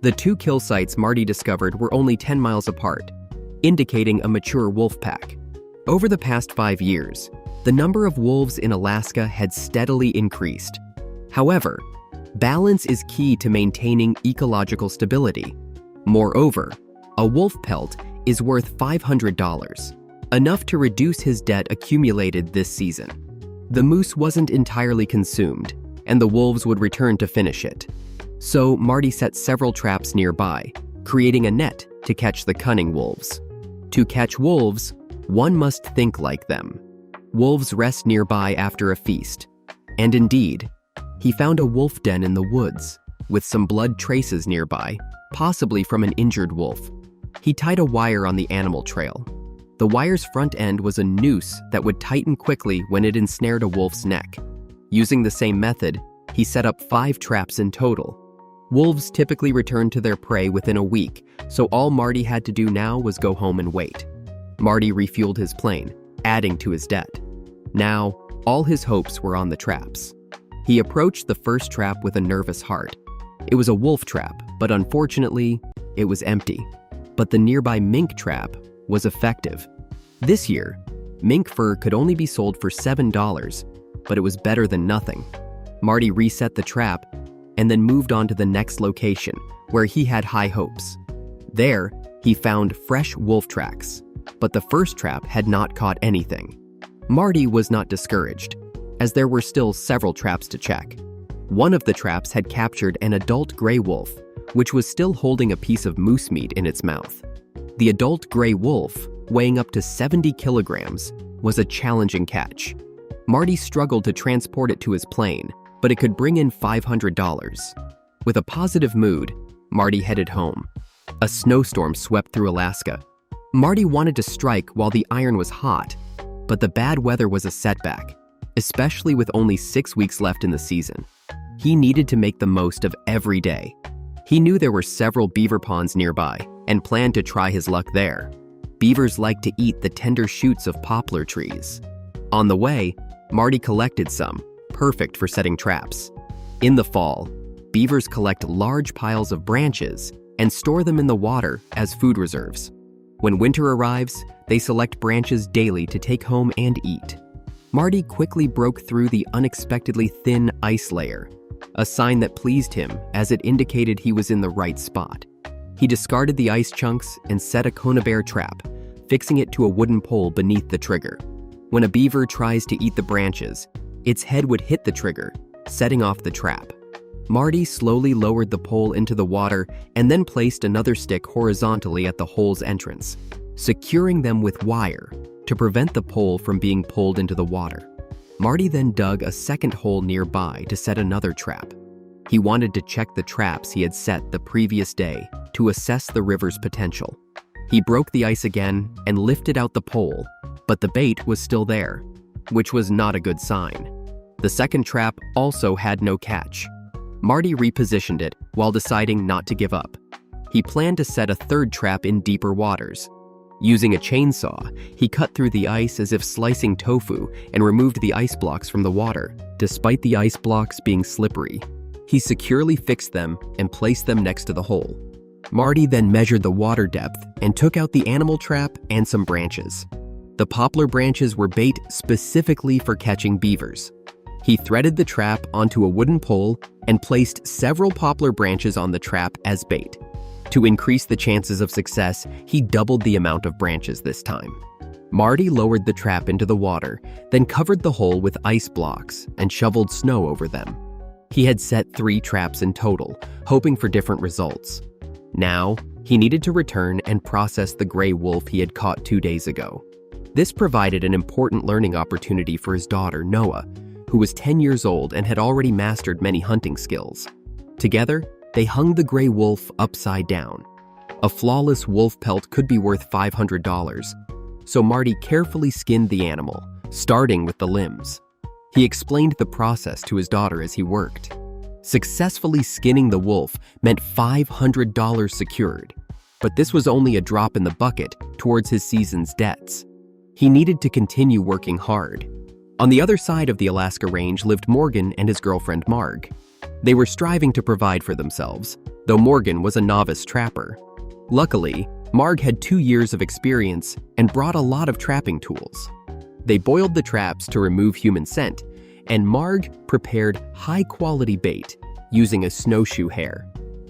The two kill sites Marty discovered were only 10 miles apart, indicating a mature wolf pack. Over the past 5 years, the number of wolves in Alaska had steadily increased. However, balance is key to maintaining ecological stability. Moreover, a wolf pelt is worth $500, enough to reduce his debt accumulated this season. The moose wasn't entirely consumed, and the wolves would return to finish it. So Marty set several traps nearby, creating a net to catch the cunning wolves. To catch wolves, one must think like them. Wolves rest nearby after a feast. And indeed, he found a wolf den in the woods, with some blood traces nearby, possibly from an injured wolf. He tied a wire on the animal trail. The wire's front end was a noose that would tighten quickly when it ensnared a wolf's neck. Using the same method, he set up 5 traps in total. Wolves typically return to their prey within a week, so all Marty had to do now was go home and wait. Marty refueled his plane, adding to his debt. Now, all his hopes were on the traps. He approached the first trap with a nervous heart. It was a wolf trap, but unfortunately, it was empty. But the nearby mink trap was effective. This year, mink fur could only be sold for $7, but it was better than nothing. Marty reset the trap and then moved on to the next location, where he had high hopes. There, he found fresh wolf tracks, but the first trap had not caught anything. Marty was not discouraged, as there were still several traps to check. One of the traps had captured an adult gray wolf, which was still holding a piece of moose meat in its mouth. The adult gray wolf, weighing up to 70 kilograms, was a challenging catch. Marty struggled to transport it to his plane, but it could bring in $500. With a positive mood, Marty headed home. A snowstorm swept through Alaska. Marty wanted to strike while the iron was hot, but the bad weather was a setback, especially with only 6 weeks left in the season. He needed to make the most of every day. He knew there were several beaver ponds nearby and planned to try his luck there. Beavers like to eat the tender shoots of poplar trees. On the way, Marty collected some, perfect for setting traps. In the fall, beavers collect large piles of branches and store them in the water as food reserves. When winter arrives, they select branches daily to take home and eat. Marty quickly broke through the unexpectedly thin ice layer, a sign that pleased him as it indicated he was in the right spot. He discarded the ice chunks and set a conibear trap, fixing it to a wooden pole beneath the trigger. When a beaver tries to eat the branches, its head would hit the trigger, setting off the trap. Marty slowly lowered the pole into the water and then placed another stick horizontally at the hole's entrance, securing them with wire to prevent the pole from being pulled into the water. Marty then dug a second hole nearby to set another trap. He wanted to check the traps he had set the previous day to assess the river's potential. He broke the ice again and lifted out the pole, but the bait was still there, which was not a good sign. The second trap also had no catch. Marty repositioned it while deciding not to give up. He planned to set a third trap in deeper waters. Using a chainsaw, he cut through the ice as if slicing tofu and removed the ice blocks from the water. Despite the ice blocks being slippery, he securely fixed them and placed them next to the hole. Marty then measured the water depth and took out the animal trap and some branches. The poplar branches were bait specifically for catching beavers. He threaded the trap onto a wooden pole and placed several poplar branches on the trap as bait. To increase the chances of success, he doubled the amount of branches this time. Marty lowered the trap into the water, then covered the hole with ice blocks and shoveled snow over them. He had set 3 traps in total, hoping for different results. Now, he needed to return and process the gray wolf he had caught 2 days ago. This provided an important learning opportunity for his daughter, Noah, who was 10 years old and had already mastered many hunting skills. Together, they hung the gray wolf upside down. A flawless wolf pelt could be worth $500, so Marty carefully skinned the animal, starting with the limbs. He explained the process to his daughter as he worked. Successfully skinning the wolf meant $500 secured, but this was only a drop in the bucket towards his season's debts. He needed to continue working hard. On the other side of the Alaska range lived Morgan and his girlfriend Marg. They were striving to provide for themselves, though Morgan was a novice trapper. Luckily, Marg had 2 years of experience and brought a lot of trapping tools. They boiled the traps to remove human scent, and Marg prepared high-quality bait using a snowshoe hare.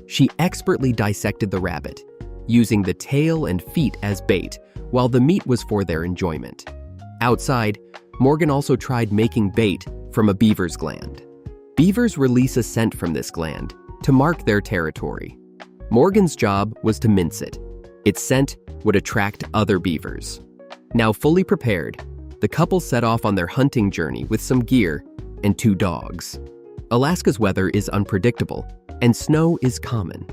She expertly dissected the rabbit, using the tail and feet as bait, while the meat was for their enjoyment. Outside, Morgan also tried making bait from a beaver's gland. Beavers release a scent from this gland to mark their territory. Morgan's job was to mince it. Its scent would attract other beavers. Now fully prepared, the couple set off on their hunting journey with some gear and 2 dogs. Alaska's weather is unpredictable, and snow is common.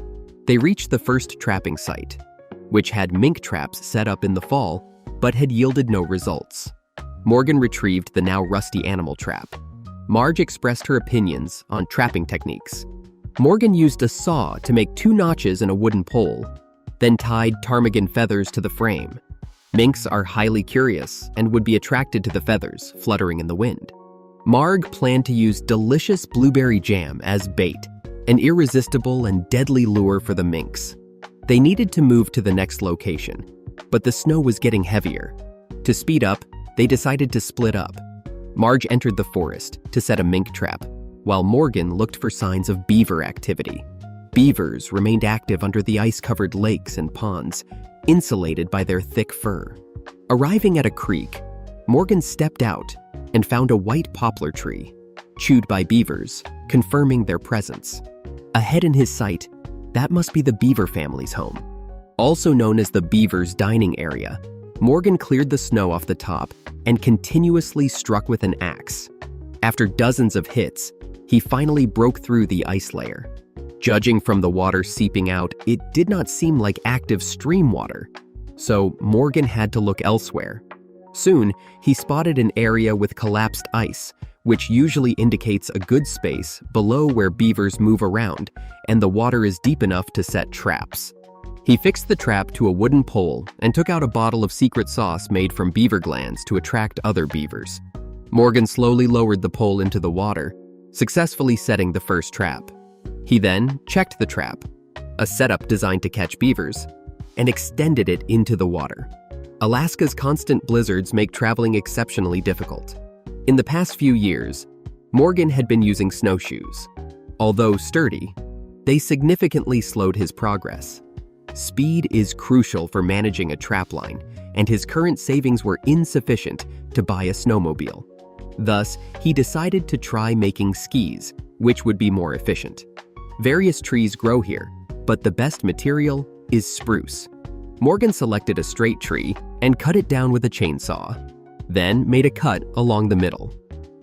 They reached the first trapping site, which had mink traps set up in the fall, but had yielded no results. Morgan retrieved the now rusty animal trap. Marge expressed her opinions on trapping techniques. Morgan used a saw to make 2 notches in a wooden pole, then tied ptarmigan feathers to the frame. Minks are highly curious and would be attracted to the feathers fluttering in the wind. Marg planned to use delicious blueberry jam as bait, an irresistible and deadly lure for the minks. They needed to move to the next location, but the snow was getting heavier. To speed up, they decided to split up. Marge entered the forest to set a mink trap, while Morgan looked for signs of beaver activity. Beavers remained active under the ice-covered lakes and ponds, insulated by their thick fur. Arriving at a creek, Morgan stepped out and found a white poplar tree, chewed by beavers, confirming their presence. Ahead in his sight, that must be the beaver family's home. Also known as the beavers' dining area, Morgan cleared the snow off the top and continuously struck with an axe. After dozens of hits, he finally broke through the ice layer. Judging from the water seeping out, it did not seem like active stream water, so Morgan had to look elsewhere. Soon, he spotted an area with collapsed ice, which usually indicates a good space below where beavers move around and the water is deep enough to set traps. He fixed the trap to a wooden pole and took out a bottle of secret sauce made from beaver glands to attract other beavers. Morgan slowly lowered the pole into the water, successfully setting the first trap. He then checked the trap, a setup designed to catch beavers, and extended it into the water. Alaska's constant blizzards make traveling exceptionally difficult. In the past few years, Morgan had been using snowshoes. Although sturdy, they significantly slowed his progress. Speed is crucial for managing a trapline, and his current savings were insufficient to buy a snowmobile. Thus, he decided to try making skis, which would be more efficient. Various trees grow here, but the best material is spruce. Morgan selected a straight tree and cut it down with a chainsaw, then made a cut along the middle.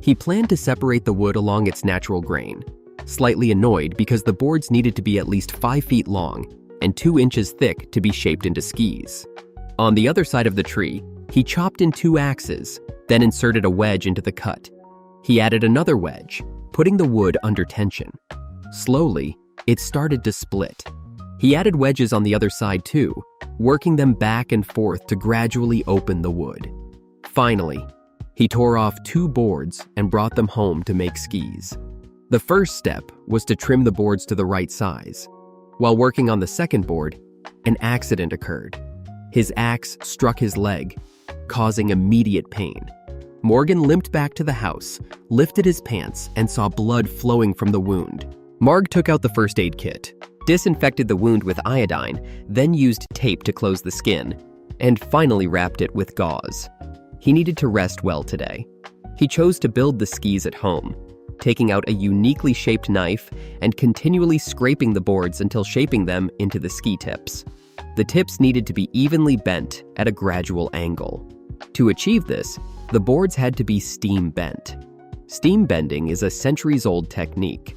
He planned to separate the wood along its natural grain, slightly annoyed because the boards needed to be at least 5 feet long and 2 inches thick to be shaped into skis. On the other side of the tree, he chopped in 2 axes, then inserted a wedge into the cut. He added another wedge, putting the wood under tension. Slowly, it started to split. He added wedges on the other side too, working them back and forth to gradually open the wood. Finally, he tore off 2 boards and brought them home to make skis. The first step was to trim the boards to the right size. While working on the second board, an accident occurred. His axe struck his leg, causing immediate pain. Morgan limped back to the house, lifted his pants, and saw blood flowing from the wound. Marg took out the first aid kit, disinfected the wound with iodine, then used tape to close the skin, and finally wrapped it with gauze. He needed to rest well today. He chose to build the skis at home, taking out a uniquely shaped knife and continually scraping the boards until shaping them into the ski tips. The tips needed to be evenly bent at a gradual angle. To achieve this, the boards had to be steam bent. Steam bending is a centuries-old technique.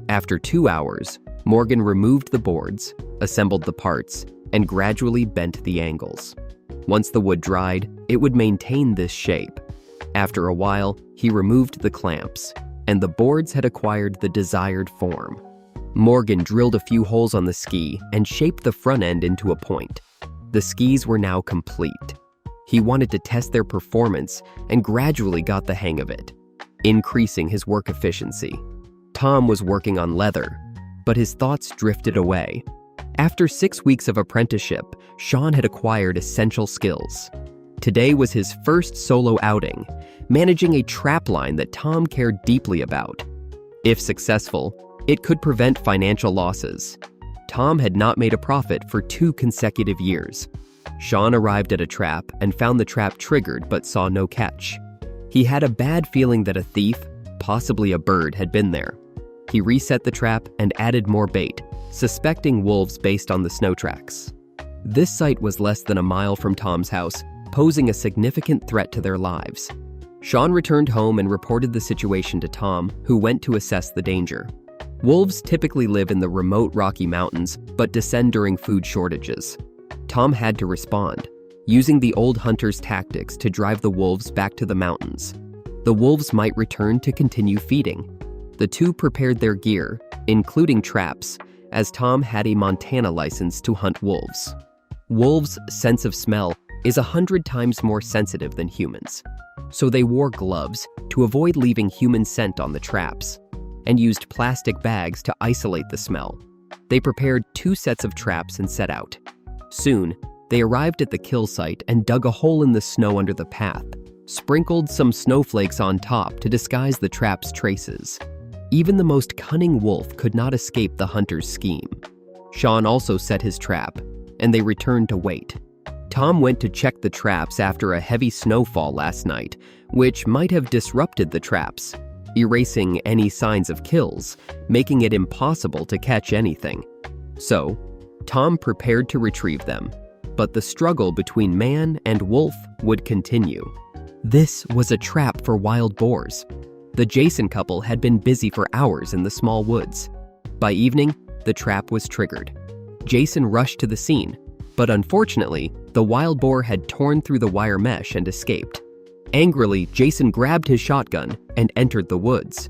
After 2 hours, Morgan removed the boards, assembled the parts, and gradually bent the angles. Once the wood dried, it would maintain this shape. After a while, he removed the clamps, and the boards had acquired the desired form. Morgan drilled a few holes on the ski and shaped the front end into a point. The skis were now complete. He wanted to test their performance and gradually got the hang of it, increasing his work efficiency. Tom was working on leather, but his thoughts drifted away. After 6 weeks of apprenticeship, Sean had acquired essential skills. Today was his first solo outing, managing a trap line that Tom cared deeply about. If successful, it could prevent financial losses. Tom had not made a profit for 2 consecutive years. Sean arrived at a trap and found the trap triggered but saw no catch. He had a bad feeling that a thief, possibly a bird, had been there. He reset the trap and added more bait, suspecting wolves based on the snow tracks. This site was less than a mile from Tom's house, posing a significant threat to their lives. Sean returned home and reported the situation to Tom, who went to assess the danger. Wolves typically live in the remote Rocky Mountains, but descend during food shortages. Tom had to respond, using the old hunter's tactics to drive the wolves back to the mountains. The wolves might return to continue feeding. The two prepared their gear, including traps, as Tom had a Montana license to hunt wolves. Wolves' sense of smell is 100 times more sensitive than humans, so they wore gloves to avoid leaving human scent on the traps, and used plastic bags to isolate the smell. They prepared 2 sets of traps and set out. Soon, they arrived at the kill site and dug a hole in the snow under the path, sprinkled some snowflakes on top to disguise the trap's traces. Even the most cunning wolf could not escape the hunter's scheme. Sean also set his trap, and they returned to wait. Tom went to check the traps after a heavy snowfall last night, which might have disrupted the traps, erasing any signs of kills, making it impossible to catch anything. So, Tom prepared to retrieve them, but the struggle between man and wolf would continue. This was a trap for wild boars. The Jason couple had been busy for hours in the small woods. By evening, the trap was triggered. Jason rushed to the scene, but unfortunately, the wild boar had torn through the wire mesh and escaped. Angrily, Jason grabbed his shotgun and entered the woods.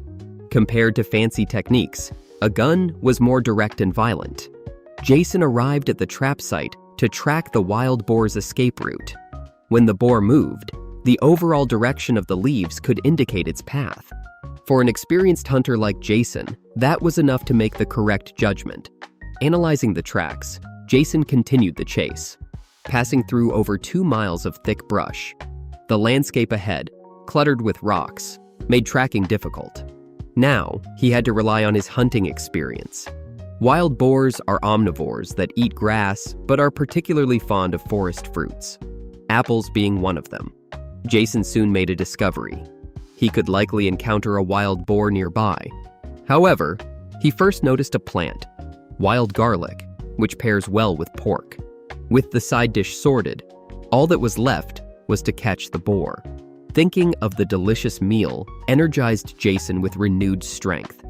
Compared to fancy techniques, a gun was more direct and violent. Jason arrived at the trap site to track the wild boar's escape route. When the boar moved, the overall direction of the leaves could indicate its path. For an experienced hunter like Jason, that was enough to make the correct judgment. Analyzing the tracks, Jason continued the chase, passing through over 2 miles of thick brush. The landscape ahead, cluttered with rocks, made tracking difficult. Now, he had to rely on his hunting experience. Wild boars are omnivores that eat grass but are particularly fond of forest fruits, apples being one of them. Jason soon made a discovery. He could likely encounter a wild boar nearby. However, he first noticed a plant, wild garlic, which pairs well with pork. With the side dish sorted, all that was left was to catch the boar. Thinking of the delicious meal energized Jason with renewed strength.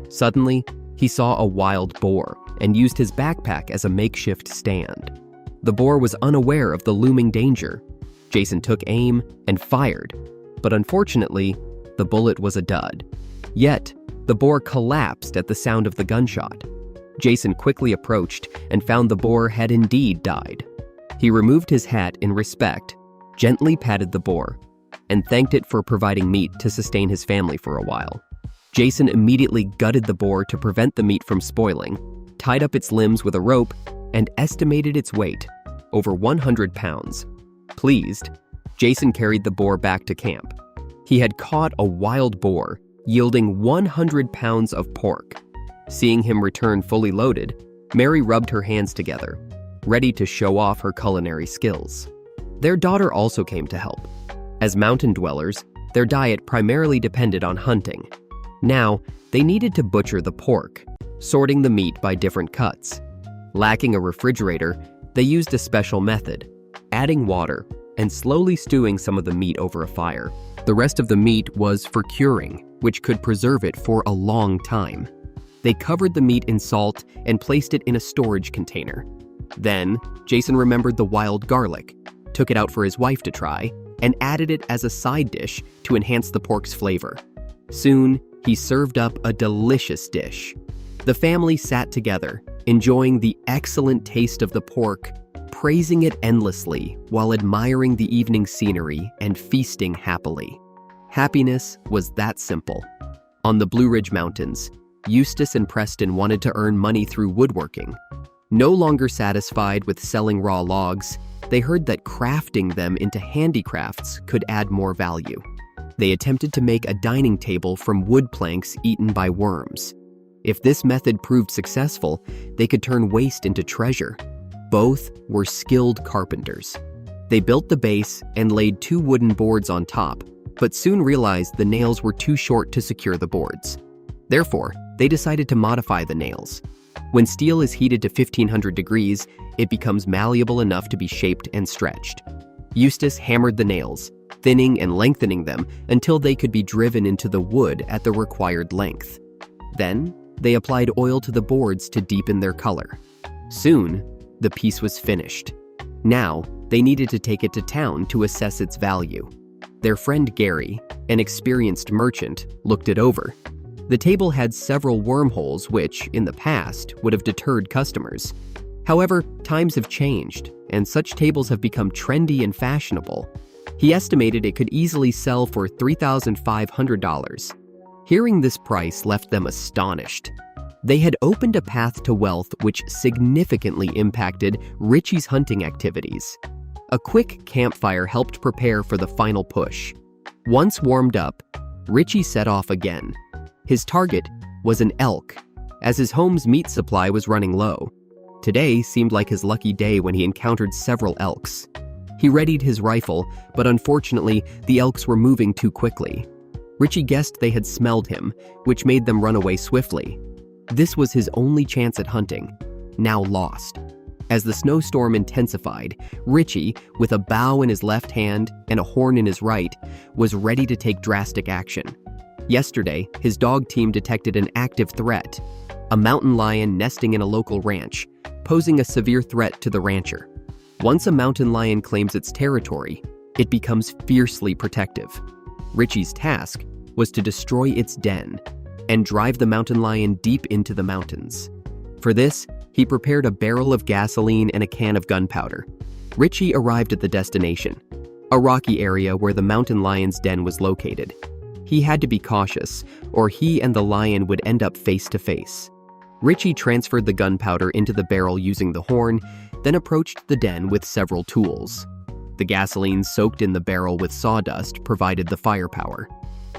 Suddenly, he saw a wild boar and used his backpack as a makeshift stand. The boar was unaware of the looming danger. Jason took aim and fired, but unfortunately, the bullet was a dud. Yet, the boar collapsed at the sound of the gunshot. Jason quickly approached and found the boar had indeed died. He removed his hat in respect, gently patted the boar, and thanked it for providing meat to sustain his family for a while. Jason immediately gutted the boar to prevent the meat from spoiling, tied up its limbs with a rope, and estimated its weight, over 100 pounds. Pleased, Jason carried the boar back to camp. He had caught a wild boar, yielding 100 pounds of pork. Seeing him return fully loaded, Mary rubbed her hands together, ready to show off her culinary skills. Their daughter also came to help. As mountain dwellers, their diet primarily depended on hunting. Now, they needed to butcher the pork, sorting the meat by different cuts. Lacking a refrigerator, they used a special method, adding water and slowly stewing some of the meat over a fire. The rest of the meat was for curing, which could preserve it for a long time. They covered the meat in salt and placed it in a storage container. Then, Jason remembered the wild garlic, took it out for his wife to try, and added it as a side dish to enhance the pork's flavor. Soon, he served up a delicious dish. The family sat together, enjoying the excellent taste of the pork, praising it endlessly while admiring the evening scenery and feasting happily. Happiness was that simple. On the Blue Ridge Mountains, Eustace and Preston wanted to earn money through woodworking. No longer satisfied with selling raw logs, they heard that crafting them into handicrafts could add more value. They attempted to make a dining table from wood planks eaten by worms. If this method proved successful, they could turn waste into treasure. Both were skilled carpenters. They built the base and laid 2 wooden boards on top, but soon realized the nails were too short to secure the boards. Therefore, they decided to modify the nails. When steel is heated to 1500 degrees, it becomes malleable enough to be shaped and stretched. Eustace hammered the nails, thinning and lengthening them until they could be driven into the wood at the required length. Then, they applied oil to the boards to deepen their color. Soon, the piece was finished. Now, they needed to take it to town to assess its value. Their friend Gary, an experienced merchant, looked it over. The table had several wormholes which, in the past, would have deterred customers. However, times have changed, and such tables have become trendy and fashionable. He estimated it could easily sell for $3,500. Hearing this price left them astonished. They had opened a path to wealth which significantly impacted Richie's hunting activities. A quick campfire helped prepare for the final push. Once warmed up, Richie set off again. His target was an elk, as his home's meat supply was running low. Today seemed like his lucky day when he encountered several elks. He readied his rifle, but unfortunately, the elks were moving too quickly. Richie guessed they had smelled him, which made them run away swiftly. This was his only chance at hunting, now lost. As the snowstorm intensified, Richie, with a bow in his left hand and a horn in his right, was ready to take drastic action. Yesterday, his dog team detected an active threat, a mountain lion nesting in a local ranch, posing a severe threat to the rancher. Once a mountain lion claims its territory, it becomes fiercely protective. Richie's task was to destroy its den and drive the mountain lion deep into the mountains. For this, he prepared a barrel of gasoline and a can of gunpowder. Richie arrived at the destination, a rocky area where the mountain lion's den was located. He had to be cautious, or he and the lion would end up face to face. Richie transferred the gunpowder into the barrel using the horn, then approached the den with several tools. The gasoline soaked in the barrel with sawdust provided the firepower.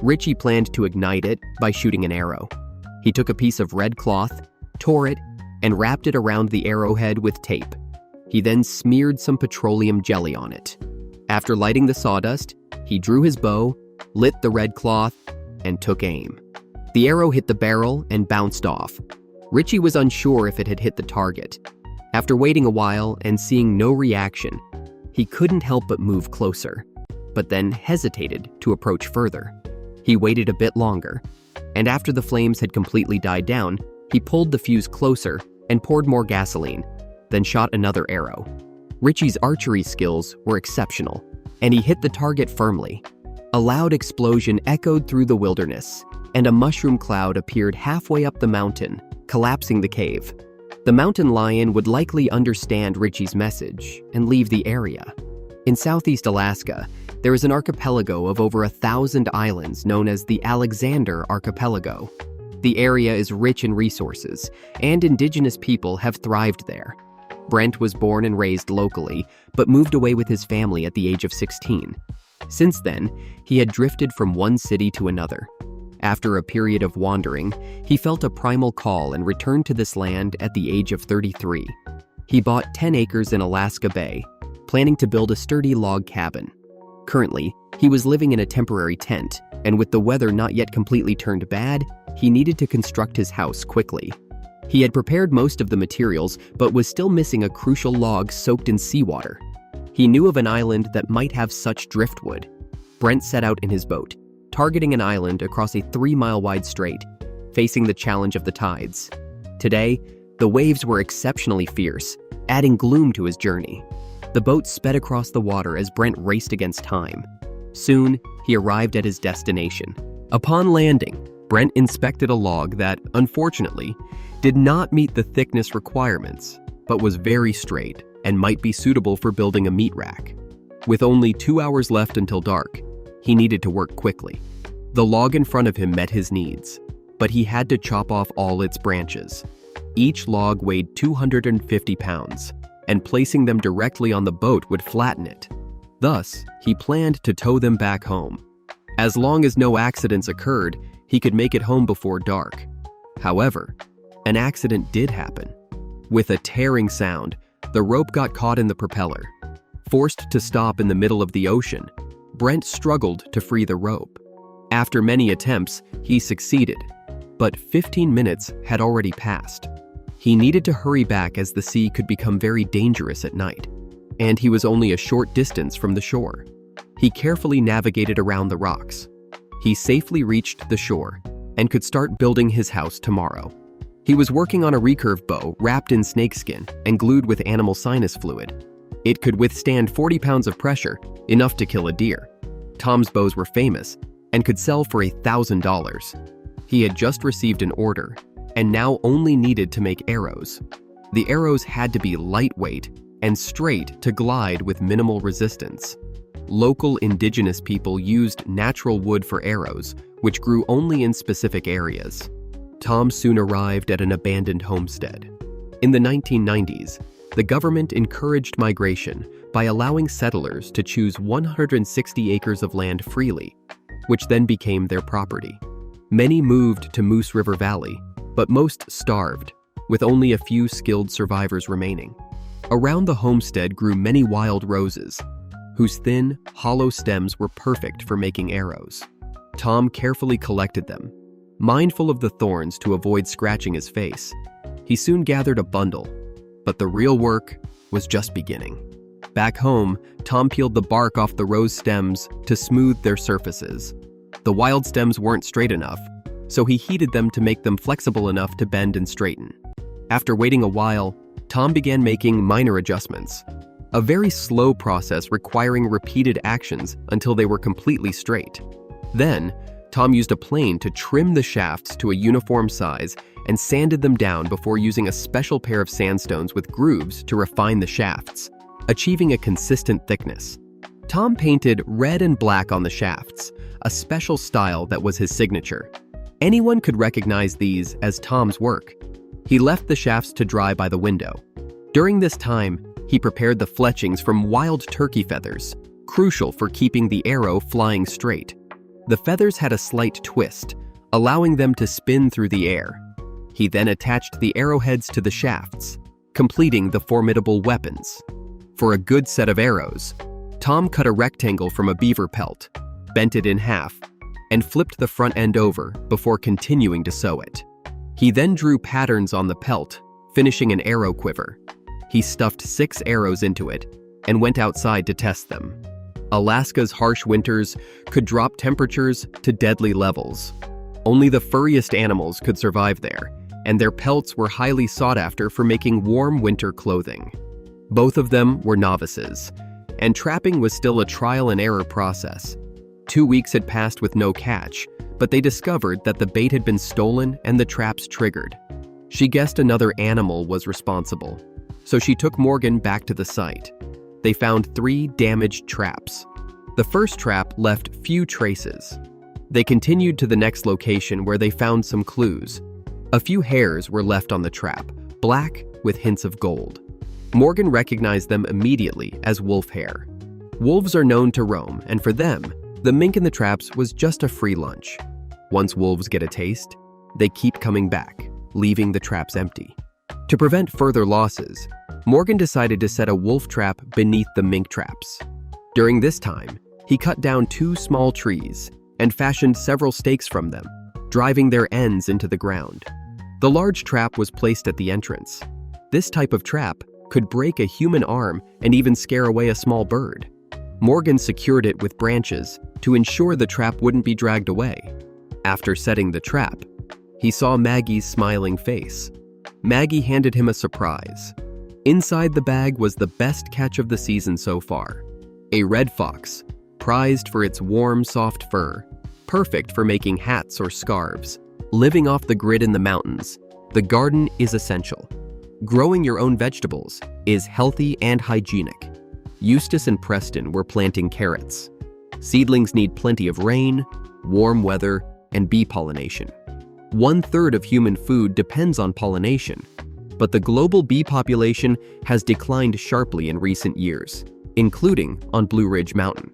Richie planned to ignite it by shooting an arrow. He took a piece of red cloth, tore it, and wrapped it around the arrowhead with tape. He then smeared some petroleum jelly on it. After lighting the sawdust, he drew his bow, lit the red cloth, and took aim. The arrow hit the barrel and bounced off. Richie was unsure if it had hit the target. After waiting a while and seeing no reaction, he couldn't help but move closer, but then hesitated to approach further. He waited a bit longer, and after the flames had completely died down, he pulled the fuse closer and poured more gasoline, then shot another arrow. Richie's archery skills were exceptional, and he hit the target firmly. A loud explosion echoed through the wilderness, and a mushroom cloud appeared halfway up the mountain, collapsing the cave. The mountain lion would likely understand Richie's message and leave the area. In southeast Alaska, there is an archipelago of over 1,000 islands known as the Alexander Archipelago. The area is rich in resources, and indigenous people have thrived there. Brent was born and raised locally, but moved away with his family at the age of 16. Since then, he had drifted from one city to another. After a period of wandering, he felt a primal call and returned to this land at the age of 33. He bought 10 acres in Alaska Bay, planning to build a sturdy log cabin. Currently, he was living in a temporary tent, and with the weather not yet completely turned bad, he needed to construct his house quickly. He had prepared most of the materials, but was still missing a crucial log soaked in seawater. He knew of an island that might have such driftwood. Brent set out in his boat, targeting an island across a 3-mile-wide strait, facing the challenge of the tides. Today, the waves were exceptionally fierce, adding gloom to his journey. The boat sped across the water as Brent raced against time. Soon, he arrived at his destination. Upon landing, Brent inspected a log that, unfortunately, did not meet the thickness requirements, but was very straight and might be suitable for building a meat rack. With only 2 hours left until dark, he needed to work quickly. The log in front of him met his needs. but he had to chop off all its branches. Each log weighed 250 pounds, and placing them directly on the boat would flatten it. Thus, he planned to tow them back home. As long as no accidents occurred, he could make it home before dark. However, an accident did happen. With a tearing sound, the rope got caught in the propeller. Forced to stop in the middle of the ocean, Brent struggled to free the rope. After many attempts, he succeeded, but 15 minutes had already passed. He needed to hurry back as the sea could become very dangerous at night, and he was only a short distance from the shore. He carefully navigated around the rocks. He safely reached the shore and could start building his house tomorrow. He was working on a recurve bow wrapped in snakeskin and glued with animal sinus fluid. It could withstand 40 pounds of pressure, enough to kill a deer. Tom's bows were famous and could sell for $1,000. He had just received an order and now only needed to make arrows. The arrows had to be lightweight and straight to glide with minimal resistance. Local indigenous people used natural wood for arrows, which grew only in specific areas. Tom soon arrived at an abandoned homestead. In the 1990s, the government encouraged migration by allowing settlers to choose 160 acres of land freely, which then became their property. Many moved to Moose River Valley, but most starved, with only a few skilled survivors remaining. Around the homestead grew many wild roses, whose thin, hollow stems were perfect for making arrows. Tom carefully collected them, mindful of the thorns to avoid scratching his face. He soon gathered a bundle, but the real work was just beginning. Back home, Tom peeled the bark off the rose stems to smooth their surfaces. The wild stems weren't straight enough, so he heated them to make them flexible enough to bend and straighten. After waiting a while, Tom began making minor adjustments, a very slow process requiring repeated actions until they were completely straight. Then, Tom used a plane to trim the shafts to a uniform size and sanded them down before using a special pair of sandstones with grooves to refine the shafts, achieving a consistent thickness. Tom painted red and black on the shafts, a special style that was his signature. Anyone could recognize these as Tom's work. He left the shafts to dry by the window. During this time, he prepared the fletchings from wild turkey feathers, crucial for keeping the arrow flying straight. The feathers had a slight twist, allowing them to spin through the air. He then attached the arrowheads to the shafts, completing the formidable weapons. For a good set of arrows, Tom cut a rectangle from a beaver pelt, bent it in half, and flipped the front end over before continuing to sew it. He then drew patterns on the pelt, finishing an arrow quiver. He stuffed 6 arrows into it and went outside to test them. Alaska's harsh winters could drop temperatures to deadly levels. Only the furriest animals could survive there, and their pelts were highly sought after for making warm winter clothing. Both of them were novices, and trapping was still a trial-and-error process. 2 weeks had passed with no catch, but they discovered that the bait had been stolen and the traps triggered. She guessed another animal was responsible, so she took Morgan back to the site. They found 3 damaged traps. The first trap left few traces. They continued to the next location where they found some clues. A few hairs were left on the trap, black with hints of gold. Morgan recognized them immediately as wolf hair. Wolves are known to roam, and for them, the mink in the traps was just a free lunch. Once wolves get a taste, they keep coming back, leaving the traps empty. To prevent further losses, Morgan decided to set a wolf trap beneath the mink traps. During this time, he cut down 2 small trees and fashioned several stakes from them, driving their ends into the ground. The large trap was placed at the entrance. This type of trap could break a human arm and even scare away a small bird. Morgan secured it with branches to ensure the trap wouldn't be dragged away. After setting the trap, he saw Maggie's smiling face. Maggie handed him a surprise. Inside the bag was the best catch of the season so far. A red fox, prized for its warm, soft fur, perfect for making hats or scarves. Living off the grid in the mountains, the garden is essential. Growing your own vegetables is healthy and hygienic. Eustace and Preston were planting carrots. Seedlings need plenty of rain, warm weather, and bee pollination. 1/3 of human food depends on pollination, but the global bee population has declined sharply in recent years, including on Blue Ridge Mountain.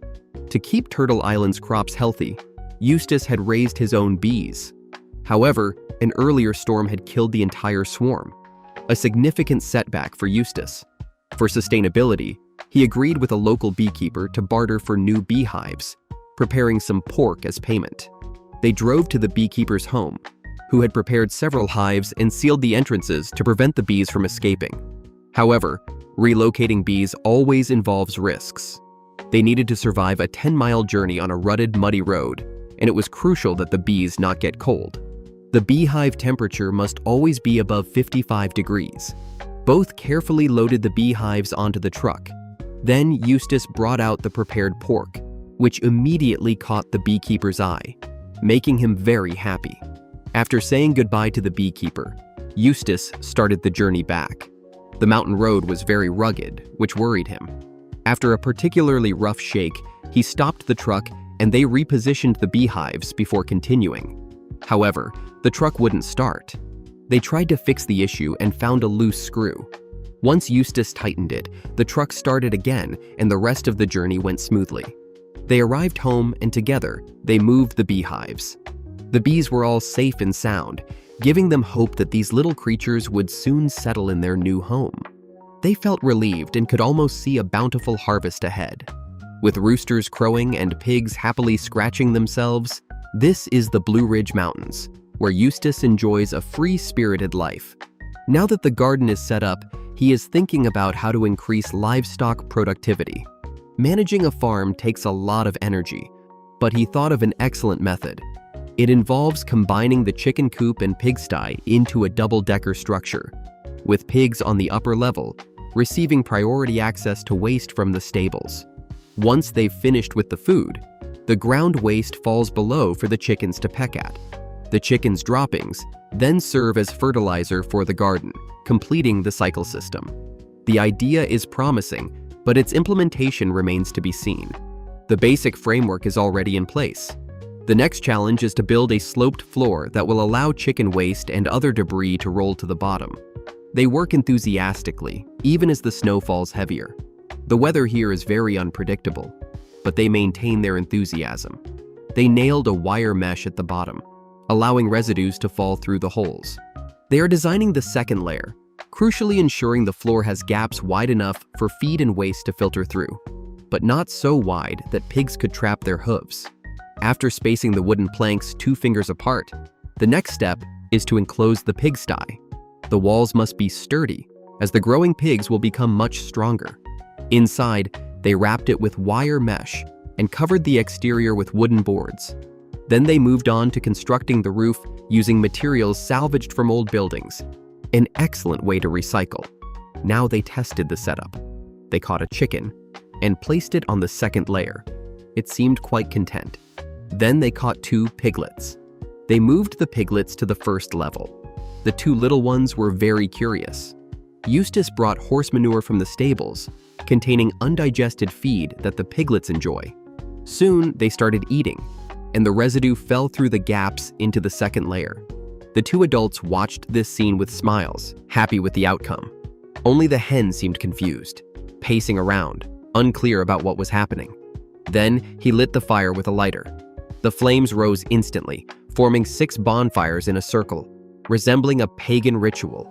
To keep Turtle Island's crops healthy, Eustace had raised his own bees. However, an earlier storm had killed the entire swarm, a significant setback for Eustace. For sustainability, he agreed with a local beekeeper to barter for new beehives, preparing some pork as payment. They drove to the beekeeper's home, who had prepared several hives and sealed the entrances to prevent the bees from escaping. However, relocating bees always involves risks. They needed to survive a 10-mile journey on a rutted, muddy road, and it was crucial that the bees not get cold. The beehive temperature must always be above 55 degrees. Both carefully loaded the beehives onto the truck. Then Eustace brought out the prepared pork, which immediately caught the beekeeper's eye, making him very happy. After saying goodbye to the beekeeper, Eustace started the journey back. The mountain road was very rugged, which worried him. After a particularly rough shake, he stopped the truck and they repositioned the beehives before continuing. However, the truck wouldn't start. They tried to fix the issue and found a loose screw. Once Eustace tightened it, the truck started again and the rest of the journey went smoothly. They arrived home and together, they moved the beehives. The bees were all safe and sound, giving them hope that these little creatures would soon settle in their new home. They felt relieved and could almost see a bountiful harvest ahead. With roosters crowing and pigs happily scratching themselves, this is the Blue Ridge Mountains, where Eustace enjoys a free-spirited life. Now that the garden is set up, he is thinking about how to increase livestock productivity. Managing a farm takes a lot of energy, but he thought of an excellent method. It involves combining the chicken coop and pigsty into a double-decker structure, with pigs on the upper level, receiving priority access to waste from the stables. Once they've finished with the food, the ground waste falls below for the chickens to peck at. The chickens' droppings then serve as fertilizer for the garden, completing the cycle system. The idea is promising, but its implementation remains to be seen. The basic framework is already in place. The next challenge is to build a sloped floor that will allow chicken waste and other debris to roll to the bottom. They work enthusiastically, even as the snow falls heavier. The weather here is very unpredictable, but they maintain their enthusiasm. They nailed a wire mesh at the bottom, allowing residues to fall through the holes. They are designing the second layer, crucially ensuring the floor has gaps wide enough for feed and waste to filter through, but not so wide that pigs could trap their hooves. After spacing the wooden planks 2 fingers apart, the next step is to enclose the pigsty. The walls must be sturdy, as the growing pigs will become much stronger. Inside, they wrapped it with wire mesh and covered the exterior with wooden boards. Then they moved on to constructing the roof using materials salvaged from old buildings, an excellent way to recycle. Now they tested the setup. They caught a chicken and placed it on the second layer. It seemed quite content. Then they caught 2 piglets. They moved the piglets to the first level. The 2 little ones were very curious. Eustace brought horse manure from the stables, containing undigested feed that the piglets enjoy. Soon, they started eating, and the residue fell through the gaps into the second layer. The 2 adults watched this scene with smiles, happy with the outcome. Only the hen seemed confused, pacing around, unclear about what was happening. Then, he lit the fire with a lighter. The flames rose instantly, forming 6 bonfires in a circle, resembling a pagan ritual.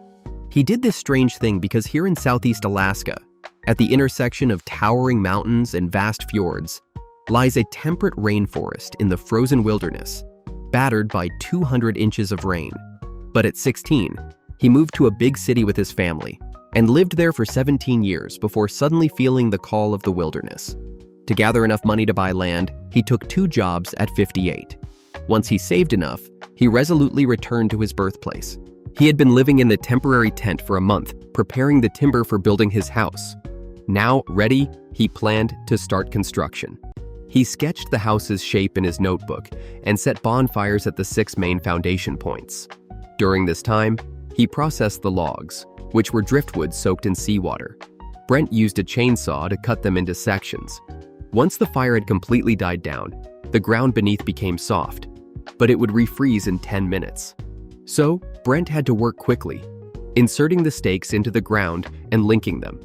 He did this strange thing because here in Southeast Alaska, at the intersection of towering mountains and vast fjords, lies a temperate rainforest in the frozen wilderness, battered by 200 inches of rain. But at 16, he moved to a big city with his family and lived there for 17 years before suddenly feeling the call of the wilderness. To gather enough money to buy land, he took 2 jobs at 58. Once he saved enough, he resolutely returned to his birthplace. He had been living in the temporary tent for a month, preparing the timber for building his house. Now ready, he planned to start construction. He sketched the house's shape in his notebook and set bonfires at the 6 main foundation points. During this time, he processed the logs, which were driftwood soaked in seawater. Brent used a chainsaw to cut them into sections. Once the fire had completely died down, the ground beneath became soft, but it would refreeze in 10 minutes. So, Brent had to work quickly, inserting the stakes into the ground and linking them.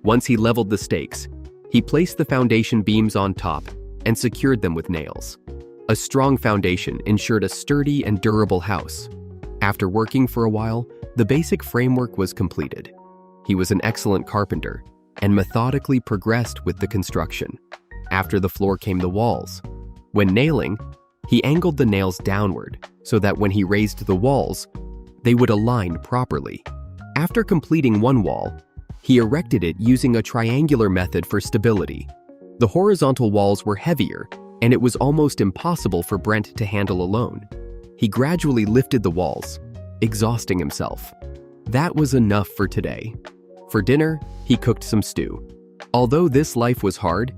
Once he leveled the stakes, he placed the foundation beams on top and secured them with nails. A strong foundation ensured a sturdy and durable house. After working for a while, the basic framework was completed. He was an excellent carpenter and methodically progressed with the construction. After the floor came the walls. When nailing, he angled the nails downward so that when he raised the walls, they would align properly. After completing one wall, he erected it using a triangular method for stability. The horizontal walls were heavier, and it was almost impossible for Brent to handle alone. He gradually lifted the walls, exhausting himself. That was enough for today. For dinner, he cooked some stew. Although this life was hard,